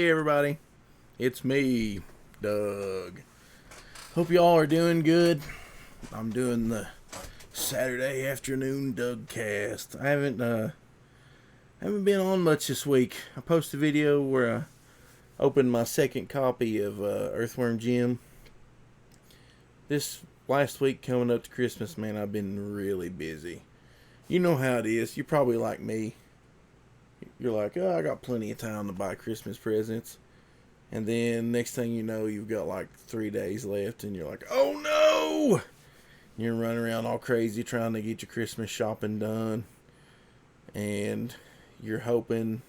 Hey everybody, it's me, Doug. Hope y'all are doing good. I'm doing the Saturday afternoon dugcast. I haven't been on much this week. I posted a video where I opened my second copy of Earthworm Jim. This last week coming up to Christmas, man, I've been really busy. You know how it is. You're probably like me. You're like, oh, I got plenty of time to buy Christmas presents. And then next thing you know, you've got like 3 days left and you're like, oh no! You're running around all crazy trying to get your Christmas shopping done. And you're hoping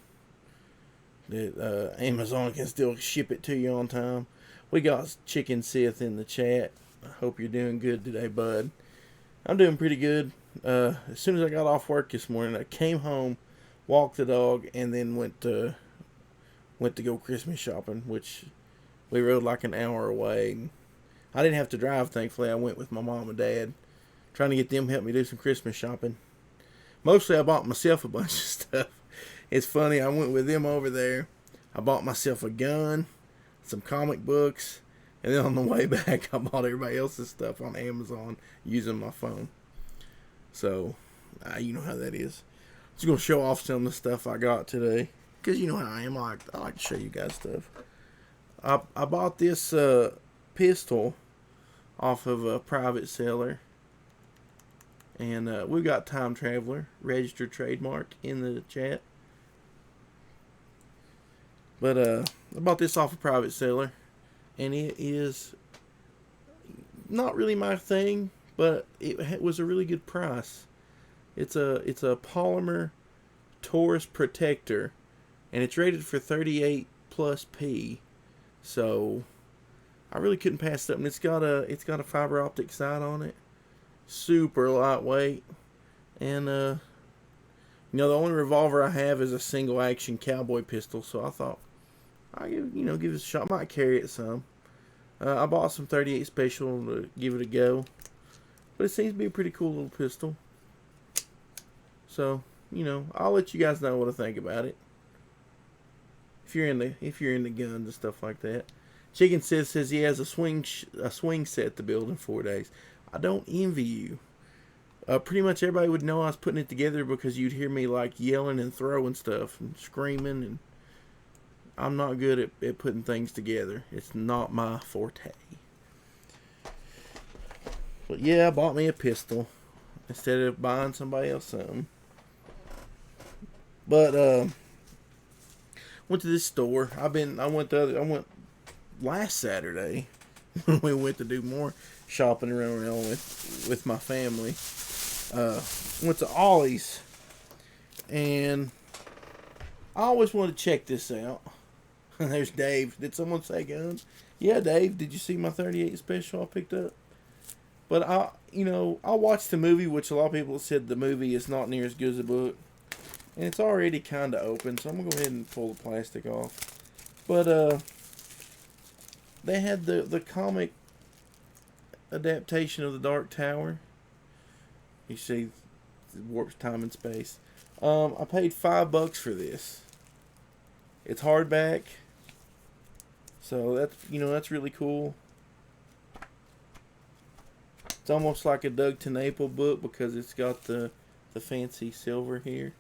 that Amazon can still ship it to you on time. We got Chicken Sith in the chat. I hope you're doing good today, bud. I'm doing pretty good. As soon as I got off work this morning, I came home, walked the dog, and then went to go Christmas shopping, which we rode like an hour away. I didn't have to drive, thankfully. I went with my mom and dad, trying to get them to help me do some Christmas shopping. Mostly I bought myself a bunch of stuff. It's funny, I went with them over there. I bought myself a gun, some comic books, and then on the way back I bought everybody else's stuff on Amazon using my phone. So, you know how that is. I'm just going to show off some of the stuff I got today. Because you know how I am. I like to show you guys stuff. I bought this pistol off of a private seller. And we've got Time Traveler, registered trademark, in the chat. But I bought this off a private seller. And it is not really my thing, but it was a really good price. It's a polymer Taurus protector. And it's rated for 38 plus P, so I really couldn't pass it up. And it's got a fiber optic sight on it, super lightweight, and the only revolver I have is a single action cowboy pistol. So I thought I give it a shot. I might carry it some. I bought some 38 special to give it a go, but it seems to be a pretty cool little pistol. So I'll let you guys know what I think about it. If you're into guns and stuff like that. Chicken says he has a swing set to build in 4 days. I don't envy you. Pretty much everybody would know I was putting it together because you'd hear me like yelling and throwing stuff and screaming, and I'm not good at putting things together. It's not my forte. But yeah, I bought me a pistol instead of buying somebody else something. But went to this store. I went last Saturday when we went to do more shopping around with my family. Went to Ollie's, and I always wanted to check this out. There's Dave. Did someone say guns? Yeah, Dave. Did you see my 38 special I picked up? But I watched the movie, which a lot of people said the movie is not near as good as the book. And it's already kind of open, so I'm going to go ahead and pull the plastic off. But, they had the comic adaptation of The Dark Tower. You see, it warps time and space. I paid $5 for this. It's hardback. So that's really cool. It's almost like a Doug TeNapel book because it's got the fancy silver here.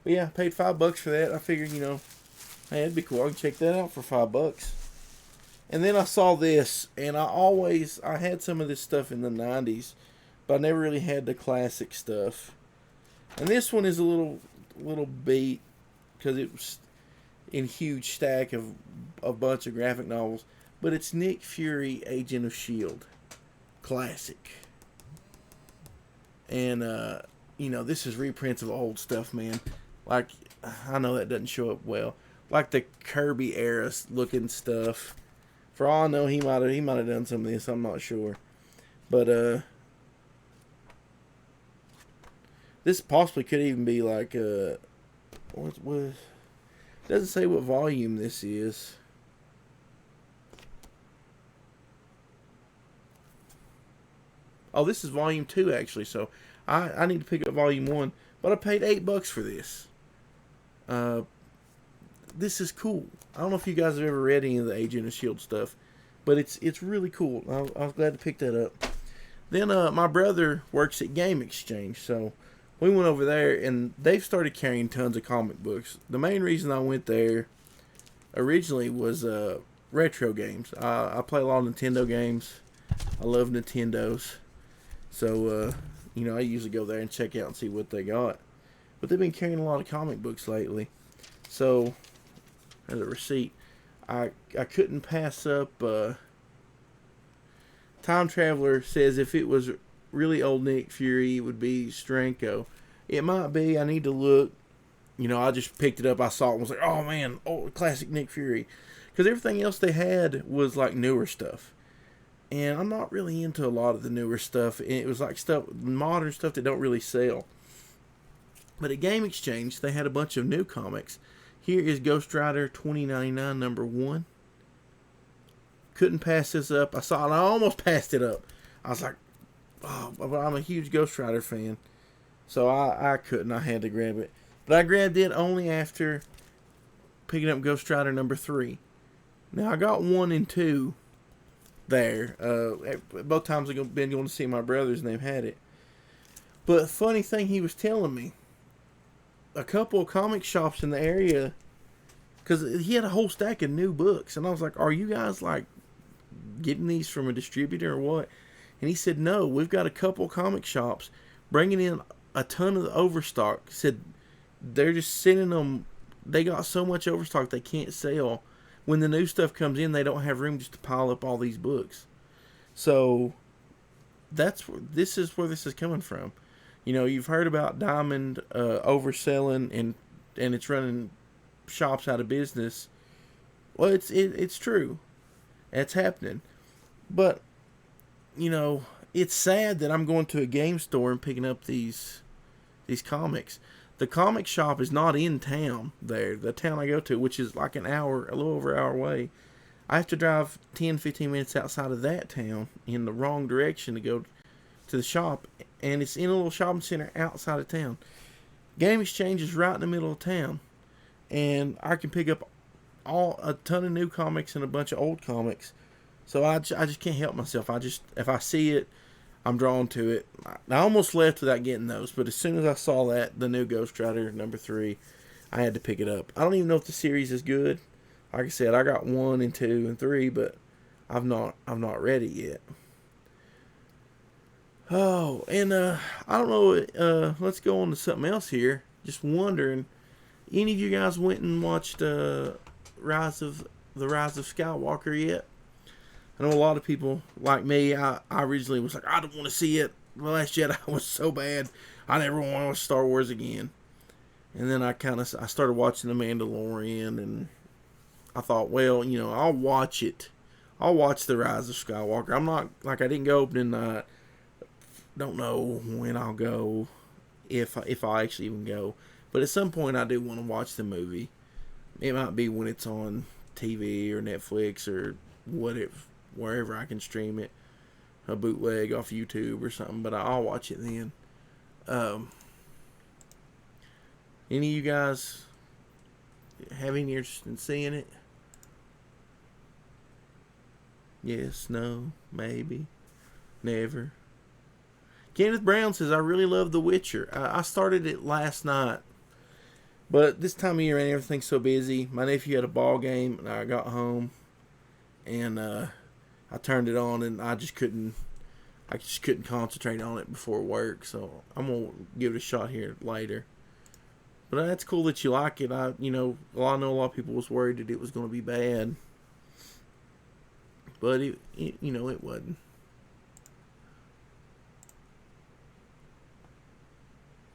But yeah, I paid $5 for that. I figured, hey, that'd be cool. I can check that out for $5. And then I saw this, and I had some of this stuff in the 90s, but I never really had the classic stuff. And this one is a little beat because it was in huge stack of a bunch of graphic novels. But it's Nick Fury, Agent of S.H.I.E.L.D. Classic. And, this is reprints of old stuff, man. Like, I know that doesn't show up well. Like the Kirby era looking stuff. For all I know, he might have done some of this. I'm not sure. But this possibly could even be like what doesn't say what volume this is. Oh, this is volume 2 actually. So I need to pick up volume 1. But I paid $8 for this. this is cool. I don't know if you guys have ever read any of the Agent of Shield stuff, but it's really cool. I was glad to pick that up. Then my brother works at Game Exchange, so we went over there, and they've started carrying tons of comic books. The main reason I went there originally was retro games. I play a lot of Nintendo games. I love Nintendos. So, I usually go there and check out and see what they got. But they've been carrying a lot of comic books lately. So, as a receipt, I couldn't pass up. Time Traveler says if it was really old Nick Fury, it would be Stranko. It might be. I need to look. I just picked it up. I saw it and was like, oh man, classic Nick Fury. Because everything else they had was like newer stuff. And I'm not really into a lot of the newer stuff. It was like modern stuff that don't really sell. But at Game Exchange, they had a bunch of new comics. Here is Ghost Rider 2099 number 1. Couldn't pass this up. I saw it. I almost passed it up. I was like, oh, but I'm a huge Ghost Rider fan. So I couldn't. I had to grab it. But I grabbed it only after picking up Ghost Rider number 3. Now, I got 1 and 2 there. Both times I've been going to see my brothers and they've had it. But funny thing he was telling me, a couple of comic shops in the area, because he had a whole stack of new books, and I was like, are you guys like getting these from a distributor or what? And he said, no, we've got a couple of comic shops bringing in a ton of the overstock. He said they're just sending them, they got so much overstock they can't sell. When the new stuff comes in, they don't have room just to pile up all these books. So this is where this is coming from. You've heard about Diamond overselling and it's running shops out of business. Well, it's true. It's happening. But it's sad that I'm going to a game store and picking up these comics. The comic shop is not in town there. The town I go to, which is like a little over an hour away. I have to drive 10, 15 minutes outside of that town in the wrong direction to go to the shop. And it's in a little shopping center outside of town. Game Exchange is right in the middle of town. And I can pick up a ton of new comics and a bunch of old comics. So I just can't help myself. If I see it, I'm drawn to it. I almost left without getting those, but as soon as I saw the new Ghost Rider number 3, I had to pick it up. I don't even know if the series is good. Like I said, I got 1 and 2 and 3, but I've not read it yet. Oh, and I don't know. Let's go on to something else here. Just wondering, any of you guys went and watched the Rise of Skywalker yet? I know a lot of people, like me, I originally was like, I don't want to see it. The Last Jedi was so bad. I never want to watch Star Wars again. And then I started watching The Mandalorian, and I thought, well, I'll watch it. I'll watch The Rise of Skywalker. I'm not, I didn't go opening night. Don't know when I'll go, if I'll actually even go. But at some point, I do want to watch the movie. It might be when it's on TV or Netflix or wherever I can stream it, a bootleg off YouTube or something. But I'll watch it then. Any of you guys have any interest in seeing it? Yes, no, maybe, never. Kenneth Brown says, I really love The Witcher. I started it last night. But this time of year, and everything's so busy. My nephew had a ball game, and I got home, and I turned it on, and I just couldn't concentrate on it before work. So I'm gonna give it a shot here later. But that's cool that you like it. I know a lot of people was worried that it was going to be bad, but it wasn't.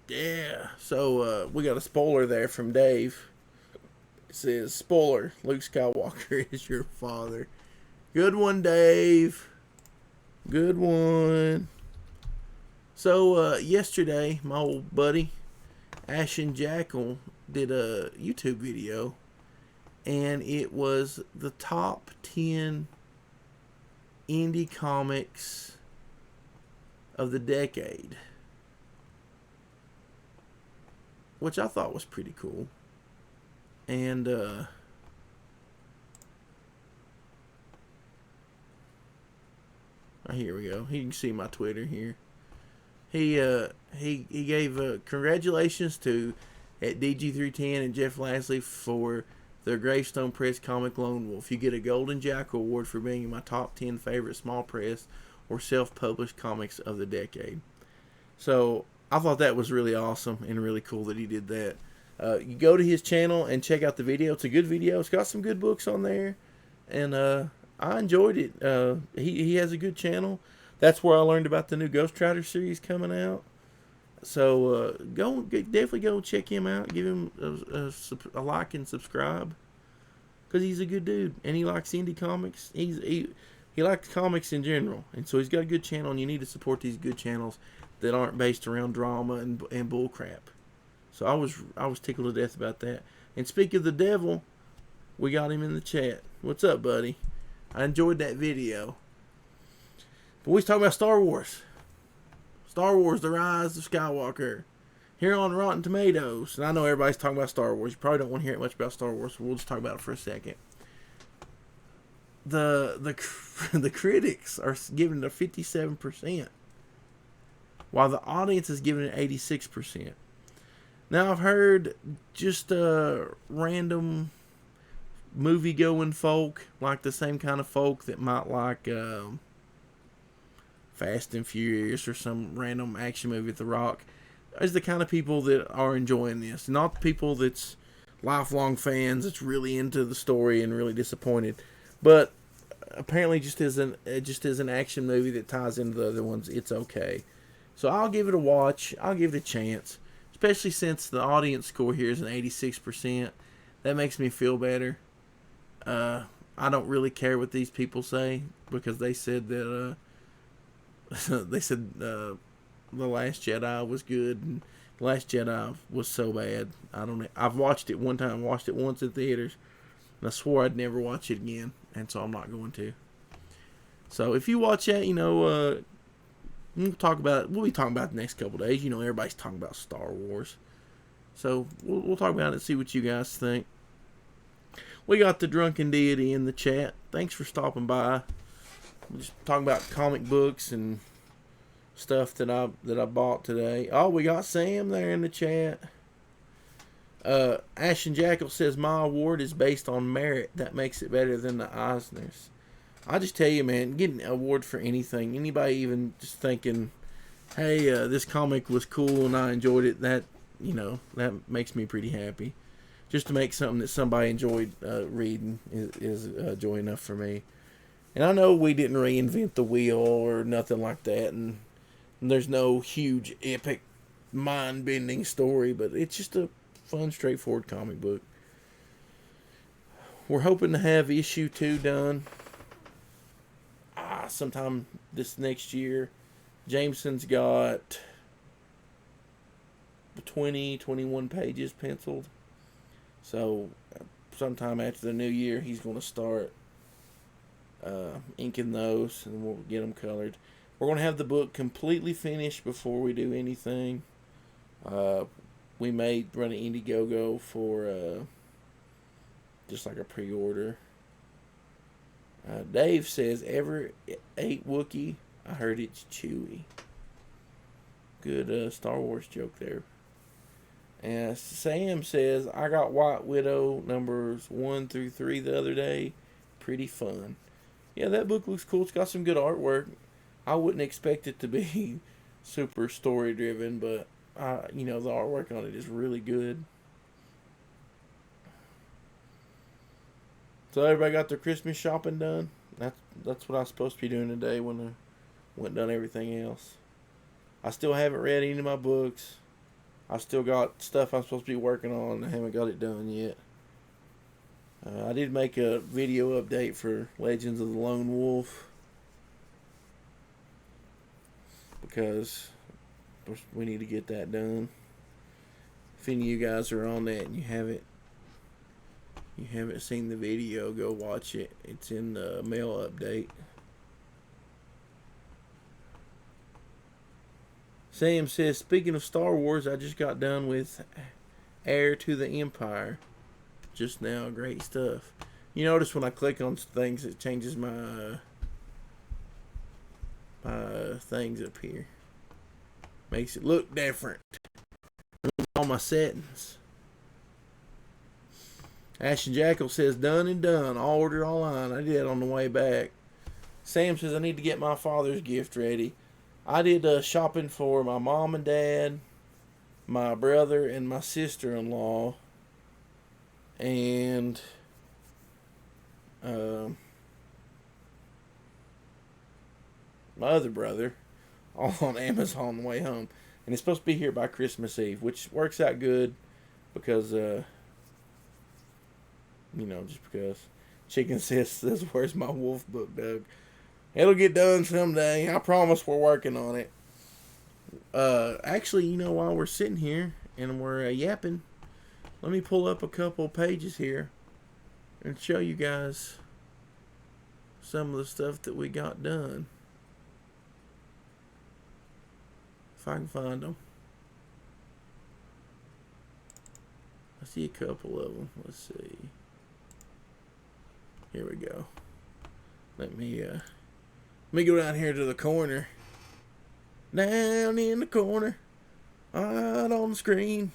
Yeah, so we got a spoiler there from Dave. It says, spoiler, Luke Skywalker is your father. Good one, Dave. Good one. So, yesterday, my old buddy, Ashen Jackal, did a YouTube video, and it was the top 10 indie comics of the decade, which I thought was pretty cool. And here we go. You can see my Twitter here. He gave congratulations to at DG310 and Jeff Lasley for their Gravestone Press comic Lone Wolf. You get a Golden Jackal Award for being my top 10 favorite small press or self-published comics of the decade. So I thought that was really awesome and really cool that he did that. You go to his channel and check out the video. It's a good video. It's got some good books on there, and I enjoyed it. He has a good channel. That's where I learned about the new Ghost Rider series coming out. So definitely go check him out. Give him a like and subscribe, because he's a good dude and he likes indie comics. He likes comics in general, and so he's got a good channel. And you need to support these good channels that aren't based around drama and bull crap. So I was tickled to death about that. And speak of the devil, we got him in the chat. What's up, buddy? I enjoyed that video. But we was talking about Star Wars. Star Wars: The Rise of Skywalker. Here on Rotten Tomatoes. And I know everybody's talking about Star Wars. You probably don't want to hear much about Star Wars, so we'll just talk about it for a second. The critics are giving it a 57%, while the audience is giving it 86%. Now, I've heard just random movie-going folk, like the same kind of folk that might like Fast and Furious or some random action movie with The Rock, is the kind of people that are enjoying this. Not the people that's lifelong fans that's really into the story and really disappointed. But apparently just as an action movie that ties into the other ones, it's okay. So I'll give it a watch. I'll give it a chance. Especially since the audience score here is an 86%. That makes me feel better. I don't really care what these people say, because they said that The Last Jedi was good, and The Last Jedi was so bad. I've watched it one time, watched it once in theaters, and I swore I'd never watch it again, and so I'm not going to. So if you watch that, we'll be talking about it the next couple days. Everybody's talking about Star Wars, so we'll talk about it and see what you guys think. We got the Drunken Deity in the chat. Thanks for stopping by. We're just talking about comic books and stuff that I bought today. Oh, we got Sam there in the chat. Ashen Jackal says my award is based on merit. That makes it better than the Eisners. I just tell you, man, getting an award for anything, anybody even just thinking, hey, this comic was cool and I enjoyed it, that makes me pretty happy. Just to make something that somebody enjoyed reading is joy enough for me. And I know we didn't reinvent the wheel or nothing like that, and there's no huge, epic, mind-bending story, but it's just a fun, straightforward comic book. We're hoping to have issue 2 done sometime this next year. Jameson's got 21 pages penciled. So sometime after the new year, he's going to start inking those, and we'll get them colored. We're going to have the book completely finished before we do anything. We may run an Indiegogo for just like a pre-order. Dave says, ever ate Wookiee? I heard it's chewy. Good Star Wars joke there. And Sam says, I got White Widow numbers 1 through 3 the other day. Pretty fun. Yeah, that book looks cool. It's got some good artwork. I wouldn't expect it to be super story driven, but the artwork on it is really good. So everybody got their Christmas shopping done. That's what I was supposed to be doing today when I went and done everything else. I still haven't read any of my books. I still got stuff I'm supposed to be working on. I haven't got it done yet. I did make a video update for Legends of the Lone Wolf, because we need to get that done. If any of you guys are on that and you haven't seen the video, go watch it. It's in the mail update. Sam says, speaking of Star Wars, I just got done with Heir to the Empire. just now. Great stuff. You notice when I click on things, it changes my things up here. Makes it look different. All my settings. Ash and Jackal says, done and done. All ordered online. I did on the way back. Sam says, I need to get my father's gift ready. I did shopping for my mom and dad, my brother, and my sister-in-law. And my other brother, all on Amazon on the way home. And it's supposed to be here by Christmas Eve, which works out good because, just because. Chicken says, where's my wolf book, Doug? It'll get done someday. I promise we're working on it. Actually, while we're sitting here and we're yapping, let me pull up a couple pages here and show you guys some of the stuff that we got done. If I can find them. I see a couple of them. Let's see. Here we go. Let me go down here to the corner. Down in the corner. Right on the screen.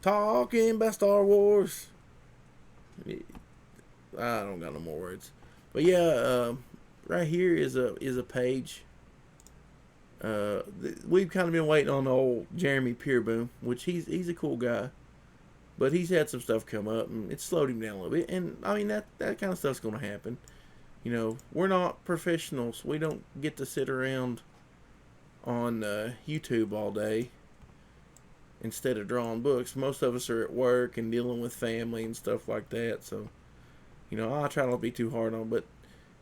Talking about Star Wars. I don't got no more words. But yeah, right here is a page. We've kind of been waiting on old Jeremy Peerboom, which he's a cool guy, but he's had some stuff come up and it's slowed him down a little bit. And I mean that kind of stuff's going to happen. We're not professionals. We don't get to sit around on YouTube all day instead of drawing books. Most of us are at work and dealing with family and stuff like that. So, I try not to be too hard on. But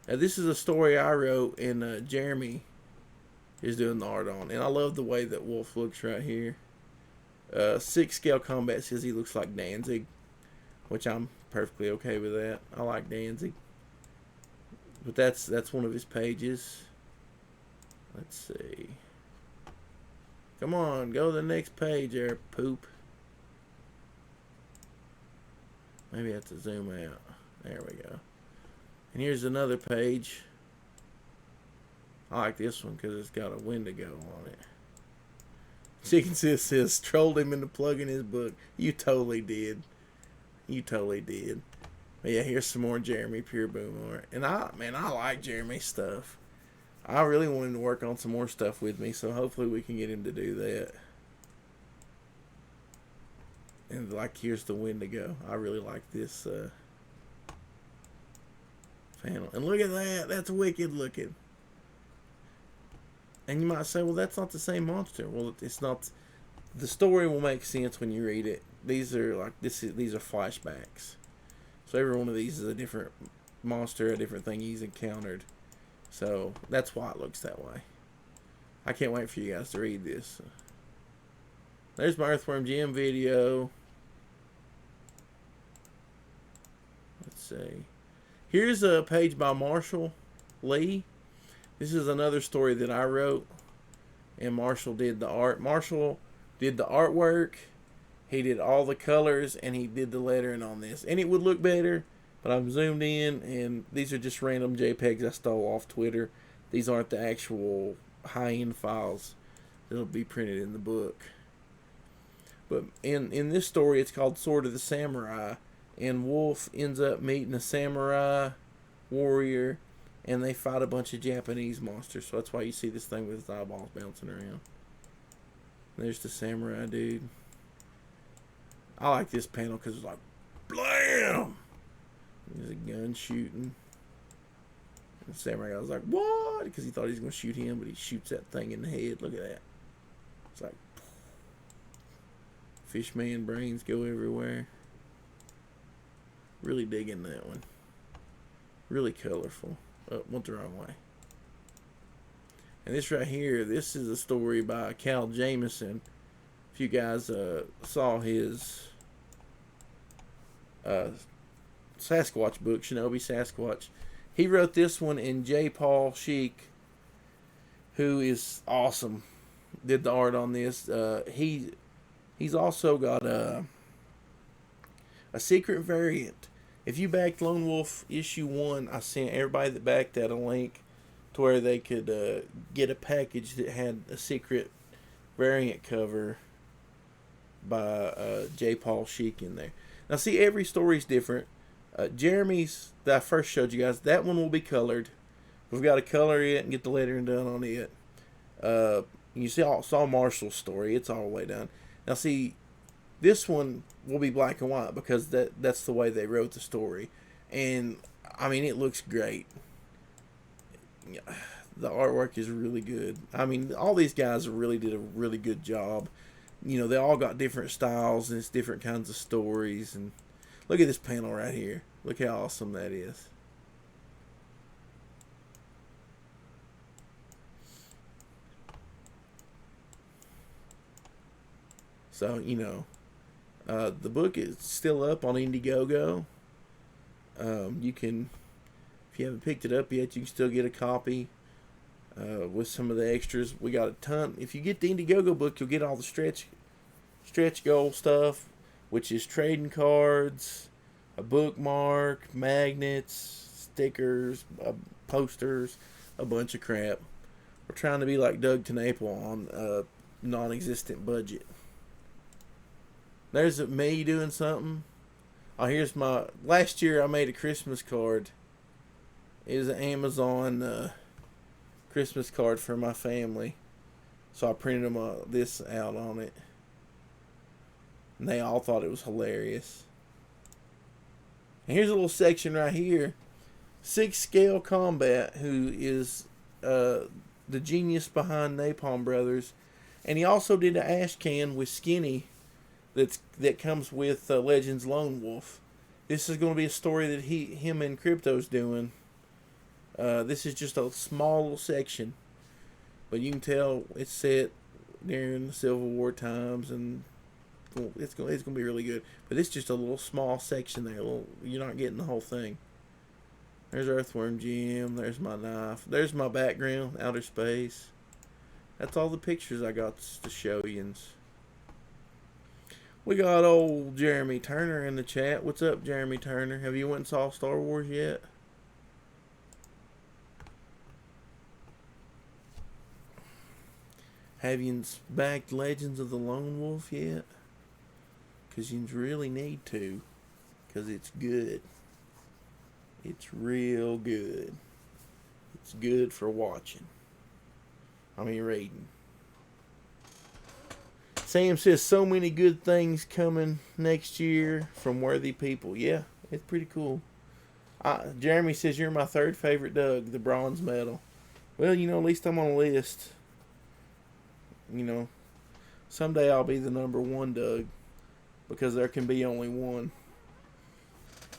this is a story I wrote, and Jeremy is doing the art on. And I love the way that Wolf looks right here. 6 Scale Combat says he looks like Danzig, which I'm perfectly okay with that. I like Danzig. But that's one of his pages. Let's see. Come on, go to the next page there, poop. Maybe I have to zoom out. There we go. And here's another page. I like this one because it's got a Wendigo on it. Chicken Sis says, trolled him into plugging his book. You totally did. You totally did. But yeah, here's some more Jeremy Peerboom art. And I like Jeremy's stuff. I really want him to work on some more stuff with me, so hopefully we can get him to do that. And here's the Wendigo. I really like this panel. And look at that. That's wicked looking. And you might say, well, that's not the same monster. Well, it's not. The story will make sense when you read it. These are these are flashbacks. So every one of these is a different monster, a different thing he's encountered. So that's why it looks that way. I can't wait for you guys to read this. There's my Earthworm Jim video. Let's see. Here's a page by Marshall Lee. This is another story that I wrote, and Marshall did the art. Marshall did the artwork. He did all the colors, and he did the lettering on this. And it would look better, but I'm zoomed in, and these are just random JPEGs I stole off Twitter. These aren't the actual high-end files that'll be printed in the book. But in this story, it's called Sword of the Samurai, and Wolf ends up meeting a samurai warrior, and they fight a bunch of Japanese monsters. So that's why you see this thing with his eyeballs bouncing around. There's the samurai dude. I like this panel because it's like, blam! There's a gun shooting. And the samurai guy was like, what? Because he thought he was going to shoot him, but he shoots that thing in the head. Look at that. It's like, Fishman brains go everywhere. Really digging that one. Really colorful. Oh, went the wrong way. And this right here, this is a story by Cal Jameson. If you guys saw his Sasquatch book, Shinobi Sasquatch, he wrote this one, and J. Paul Sheik, who is awesome, did the art on this. He's also got a A secret variant. If you backed Lone Wolf issue 1, I sent everybody that backed that a link to where they could get a package that had a secret variant cover by J. Paul Sheik in there. Now, see, every story's different. Jeremy's that I first showed you guys, that one will be colored. We've got to color it and get the lettering done on it. You saw Marshall's story; it's all the way done. Now, see, this one will be black and white because that's the way they wrote the story, and I mean it looks great. The artwork is really good. I mean, all these guys really did a really good job. You know, they all got different styles and it's different kinds of stories. And look at this panel right here. Look how awesome that is. So, you know, the book is still up on Indiegogo. You can, if you haven't picked it up yet, you can still get a copy with some of the extras. We got a ton. If you get the Indiegogo book, you'll get all the stretch goal stuff, which is trading cards, a bookmark, magnets, stickers, posters, a bunch of crap. We're trying to be like Doug TeNapel on a non-existent budget. There's me doing something. Oh, here's my... Last year I made a Christmas card. It was an Amazon Christmas card for my family. So I printed them this out on it. And they all thought it was hilarious. And here's a little section right here. 6 Scale Combat, who is the genius behind Napalm Brothers. And he also did an ash can with Skinny that comes with Legends Lone Wolf. This is going to be a story that him and Crypto's doing. This is just a small little section, but you can tell it's set during the Civil War times, and it's going to be really good. But it's just a little small section there. You're not getting the whole thing. There's Earthworm Jim. There's my knife. There's my background, outer space. That's all the pictures I got to show you. We got old Jeremy Turner in the chat. What's up, Jeremy Turner? Have you went and saw Star Wars yet? Have you backed Legends of the Lone Wolf yet? Because you really need to. Because it's good. It's real good. It's good for watching. I mean reading. Sam says so many good things coming next year from worthy people. Yeah, it's pretty cool. Jeremy says you're my 3rd favorite Doug, the bronze medal. Well, you know, at least I'm on a list. You know, someday I'll be the number 1 Doug, because there can be only one.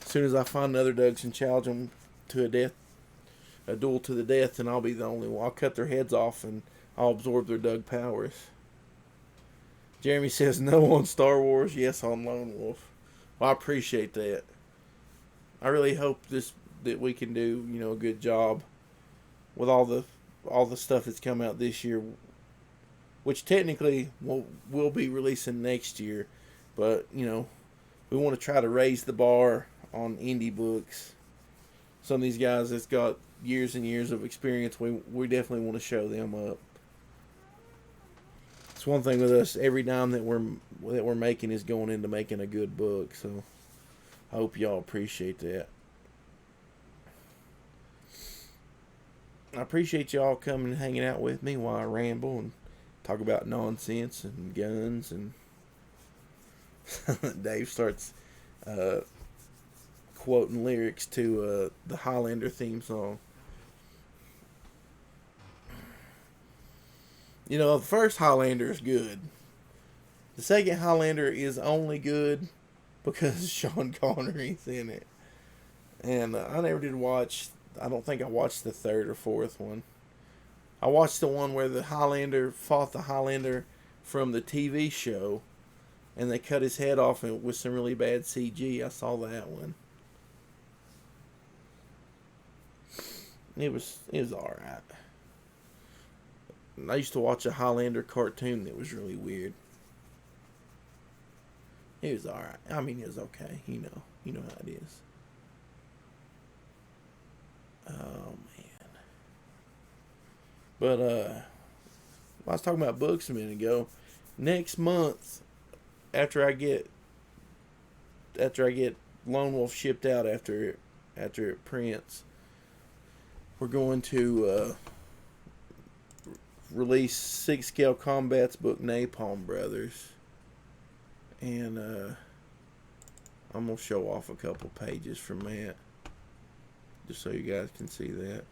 As soon as I find another Dougs and challenge them to a duel to the death, and I'll be the only one. I'll cut their heads off and I'll absorb their Doug powers. Jeremy says no on Star Wars, yes on Lone Wolf. Well, I appreciate that. I really hope that we can do, you know, a good job with all the stuff that's come out this year, which technically we'll be releasing next year, but you know, we want to try to raise the bar on indie books. Some of these guys that's got years and years of experience, we definitely want to show them up. It's one thing with us, every dime that we're making is going into making a good book, so I hope y'all appreciate that. I appreciate y'all coming and hanging out with me while I ramble and talk about nonsense and guns, and Dave starts quoting lyrics to the Highlander theme song. You know, the first Highlander is good. The second Highlander is only good because Sean Connery's in it. And I never did watch, I don't think I watched the 3rd or 4th one. I watched the one where the Highlander fought the Highlander from the TV show, and they cut his head off with some really bad CG. I saw that one. It was alright. I used to watch a Highlander cartoon that was really weird. It was alright. I mean, it was okay. You know how it is. Oh man. But I was talking about books a minute ago. Next month, after I get Lone Wolf shipped out after it prints, we're going to release 6 Scale Combat's book Napalm Brothers, and I'm gonna show off a couple pages from that, just so you guys can see that.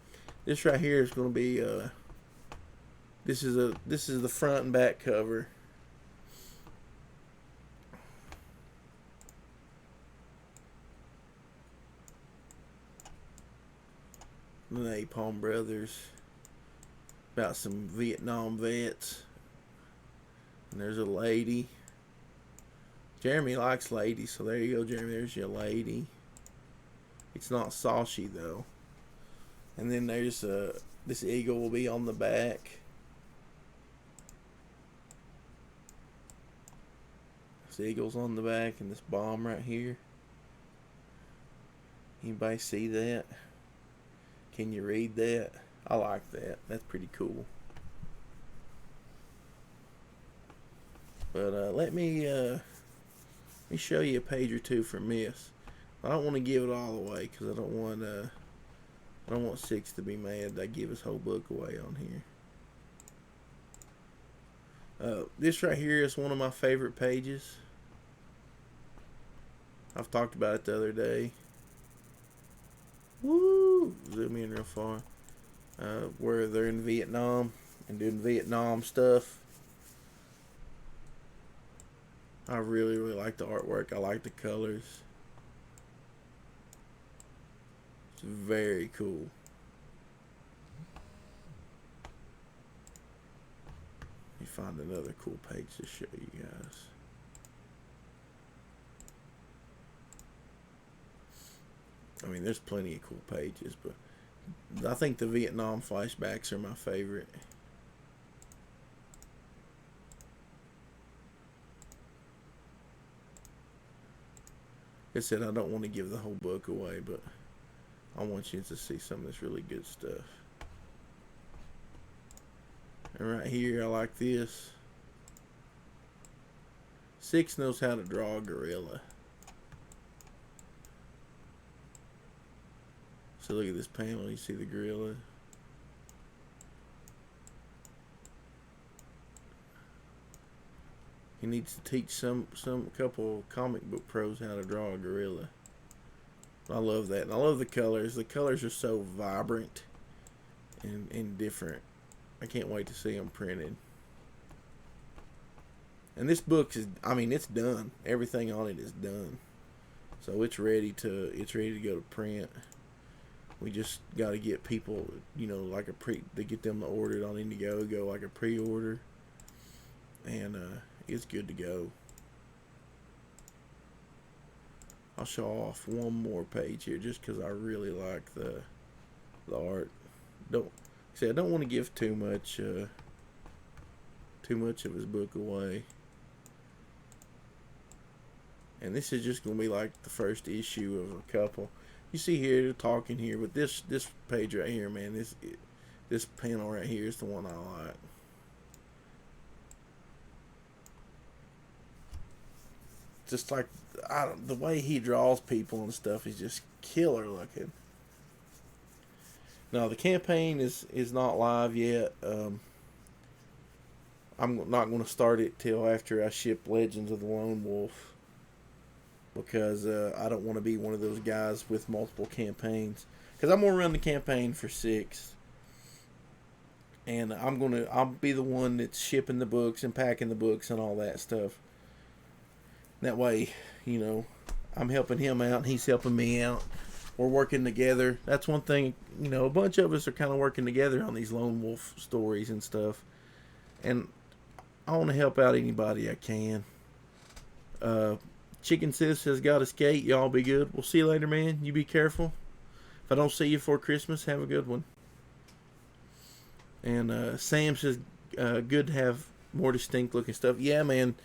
This right here is gonna be this is the front and back cover. The Napalm Brothers, about some Vietnam vets. And there's a lady. Jeremy likes ladies, so there you go, Jeremy. There's your lady. It's not Sashi though. And then there's this eagle will be on the back. This eagle's on the back, and this bomb right here. Anybody see that? Can you read that? I like that. That's pretty cool. But let me show you a page or two from this. I don't want to give it all away because I don't want Six to be mad that I give his whole book away on here. This right here is one of my favorite pages. I've talked about it the other day. Woo! Zoom in real far. Where they're in Vietnam and doing Vietnam stuff. I really, really like the artwork. I like the colors. It's very cool. Let me find another cool page to show you guys. I mean, there's plenty of cool pages, but I think the Vietnam flashbacks are my favorite. Like I said, I don't want to give the whole book away, but I want you to see some of this really good stuff. And right here, I like this. Six knows how to draw a gorilla. So look at this panel, you see the gorilla. He needs to teach some couple comic book pros how to draw a gorilla. I love that. And I love the colors. The colors are so vibrant and different. I can't wait to see them printed. And this book is, I mean, it's done. Everything on it is done. So it's ready to go to print. We just got to get people, you know, like to get them ordered on Indiegogo, like a pre-order. And it's good to go. I'll show off one more page here just because I really like the art. I don't want to give too much of his book away. And this is just going to be like the first issue of a couple. You see here, they're talking here, but this page right here, man, this panel right here is the one I like. Just like, the way he draws people and stuff is just killer looking. Now, the campaign is not live yet. I'm not going to start it till after I ship Legends of the Lone Wolf. Because I don't want to be one of those guys with multiple campaigns. Because I'm going to run the campaign for 6. And I'll be the one that's shipping the books and packing the books and all that stuff. That way, you know, I'm helping him out and he's helping me out. We're working together. That's one thing, you know, a bunch of us are kind of working together on these Lone Wolf stories and stuff. And I want to help out anybody I can. Chicken Sis has got to skate. Y'all be good. We'll see you later, man. You be careful. If I don't see you for Christmas, have a good one. And Sam says, good to have more distinct looking stuff. Yeah, man.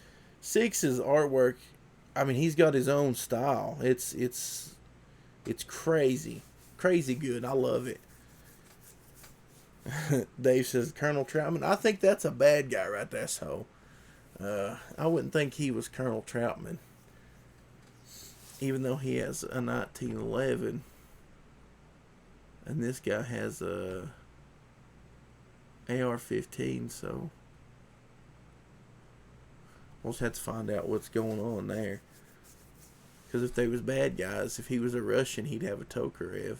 Six's artwork, I mean, he's got his own style. It's crazy, crazy good. I love it. Dave says Colonel Troutman. I think that's a bad guy right there. So I wouldn't think he was Colonel Troutman, even though he has a 1911, and this guy has a AR-15. So we'll just have to find out what's going on there. Because if they was bad guys, if he was a Russian, he'd have a Tokarev,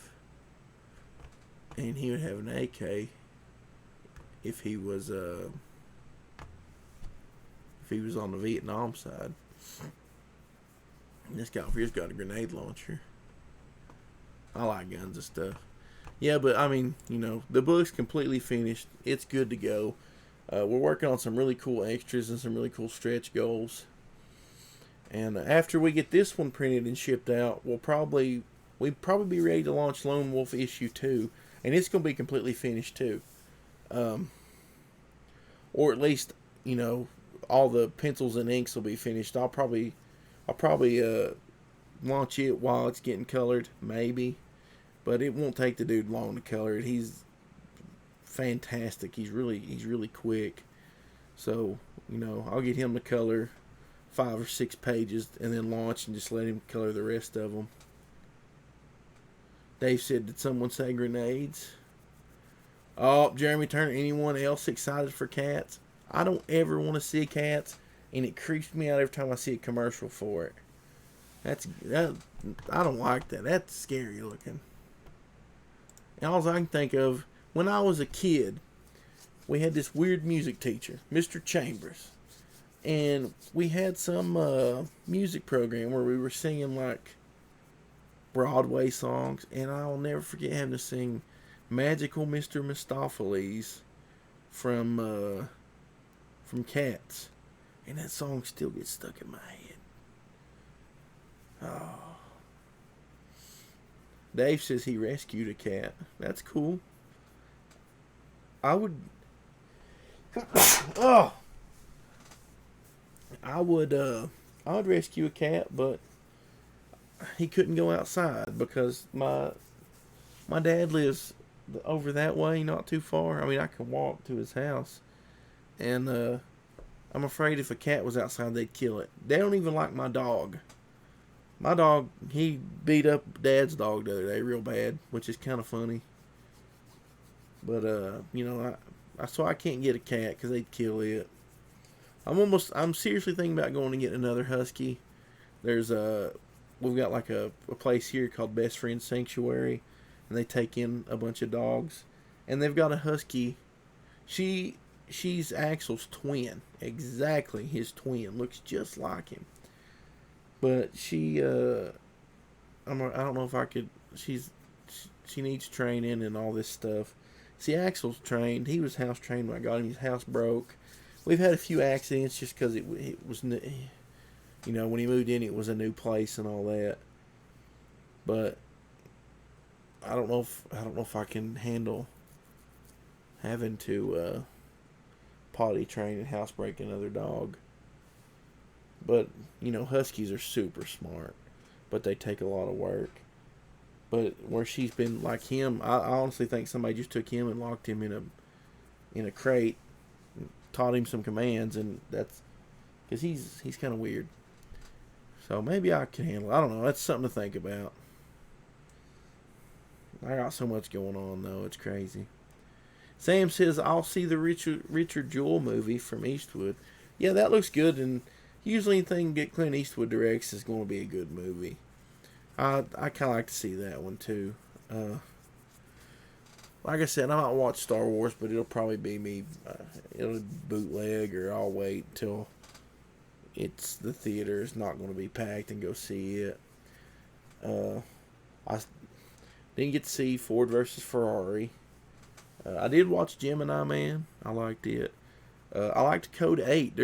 and he would have an AK. If he was on the Vietnam side. And this guy over here's got a grenade launcher. I like guns and stuff. Yeah, but I mean, the book's completely finished. It's good to go. We're working on some really cool extras and some really cool stretch goals. And after we get this one printed and shipped out, we'd probably be ready to launch Lone Wolf issue 2, and it's going to be completely finished too. Or at least, all the pencils and inks will be finished. I'll probably launch it while it's getting colored, maybe, but it won't take the dude long to color it. He's fantastic. He's really quick. So, I'll get him to color 5 or 6 pages and then launch and just let him color the rest of them. Dave said, did someone say grenades? Oh, Jeremy Turner, anyone else excited for Cats? I don't ever want to see Cats, and it creeps me out every time I see a commercial for it. I don't like that. That's scary looking. And all I can think of, when I was a kid, we had this weird music teacher, Mr. Chambers. And we had some music program where we were singing like Broadway songs, and I'll never forget having to sing Magical Mr. Mistopheles from Cats, and that song still gets stuck in my head. Oh. Dave says he rescued a cat. That's cool. I would rescue a cat, but he couldn't go outside because my dad lives over that way, not too far. I mean, I can walk to his house, and I'm afraid if a cat was outside, they'd kill it. They don't even like my dog. My dog, he beat up Dad's dog the other day real bad, which is kind of funny. But so I can't get a cat because they'd kill it. I'm seriously thinking about going and getting another husky. We've got like a place here called Best Friend Sanctuary, and they take in a bunch of dogs, and they've got a husky. She's Axel's twin, exactly his twin, looks just like him. But I don't know if I could. She needs training and all this stuff. See, Axel's trained. He was house trained when I got him. His house broke. We've had a few accidents just because it was, when he moved in, it was a new place and all that. But I don't know if I can handle having to potty train and housebreak another dog. But huskies are super smart, but they take a lot of work. But where she's been like him, I honestly think somebody just took him and locked him in a crate, and taught him some commands, and that's because he's kind of weird. So maybe I can handle it. I don't know. That's something to think about. I got so much going on though. It's crazy. Sam says I'll see the Richard Jewell movie from Eastwood. Yeah, that looks good, and usually anything that Clint Eastwood directs is going to be a good movie. I kind of like to see that one too. Like I said, I might watch Star Wars, but it'll probably be me. It'll bootleg, or I'll wait till the theater is not going to be packed and go see it. I didn't get to see Ford versus Ferrari. I did watch Gemini Man. I liked it. I liked Code 8.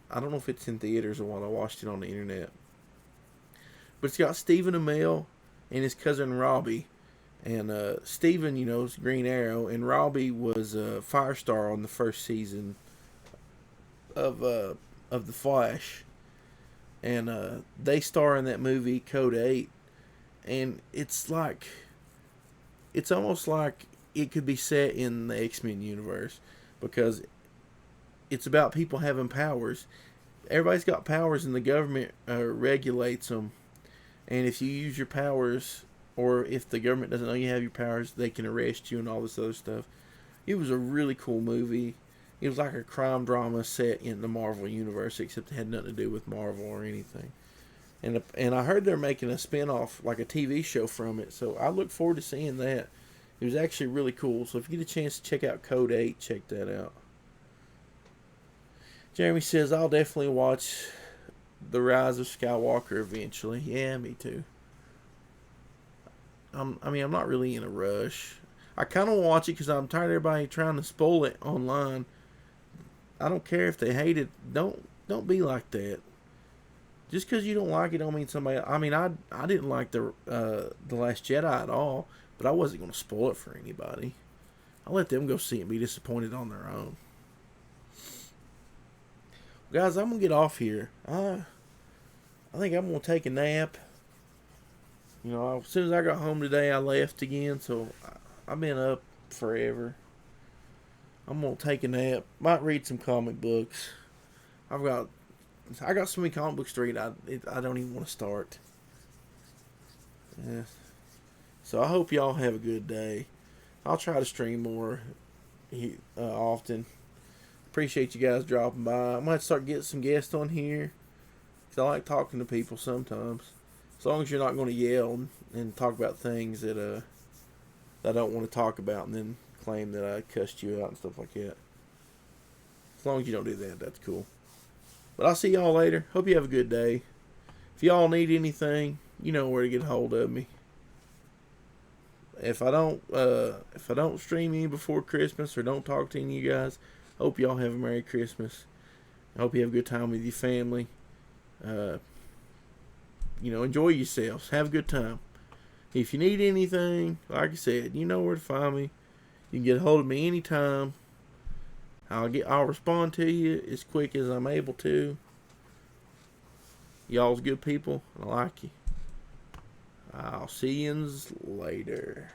I don't know if it's in theaters or what. I watched it on the internet. But it's got Stephen Amell and his cousin Robbie. And Stephen, is Green Arrow. And Robbie was Firestar on the first season of The Flash. and they star in that movie Code 8, and it's almost like it could be set in the X-Men universe, because it's about people having powers. Everybody's got powers, and the government regulates them. And if you use your powers, or if the government doesn't know you have your powers, they can arrest you and all this other stuff. It was a really cool movie. It was like a crime drama set in the Marvel universe, except it had nothing to do with Marvel or anything. And I heard they're making a spin-off, like a TV show from it, so I look forward to seeing that. It was actually really cool. So if you get a chance to check out Code 8, check that out. Jeremy says, I'll definitely watch The Rise of Skywalker eventually. Yeah, me too. I'm not really in a rush. I kind of want to watch it because I'm tired of everybody trying to spoil it online. I don't care if they hate it. Don't be like that. Just because you don't like it don't mean somebody. I didn't like the Last Jedi at all, but I wasn't going to spoil it for anybody. I let them go see it and be disappointed on their own. Guys, I'm gonna get off here. I think I'm gonna take a nap. You know, as soon as I got home today, I left again, so I've been up forever. I'm gonna take a nap. Might read some comic books. I got so many comic books to read. I don't even want to start. Yeah. So I hope y'all have a good day. I'll try to stream more often. Appreciate you guys dropping by. I might start getting some guests on here, because I like talking to people sometimes. As long as you're not going to yell and talk about things that I don't want to talk about, and then claim that I cussed you out and stuff like that. As long as you don't do that, that's cool. But I'll see y'all later. Hope you have a good day. If y'all need anything, you know where to get a hold of me. If I don't stream any before Christmas or don't talk to any of you guys, hope y'all have a Merry Christmas. I hope you have a good time with your family. Enjoy yourselves. Have a good time. If you need anything, like I said, you know where to find me. You can get a hold of me anytime. I'll respond to you as quick as I'm able to. Y'all's good people, and I like you. I'll see yous later.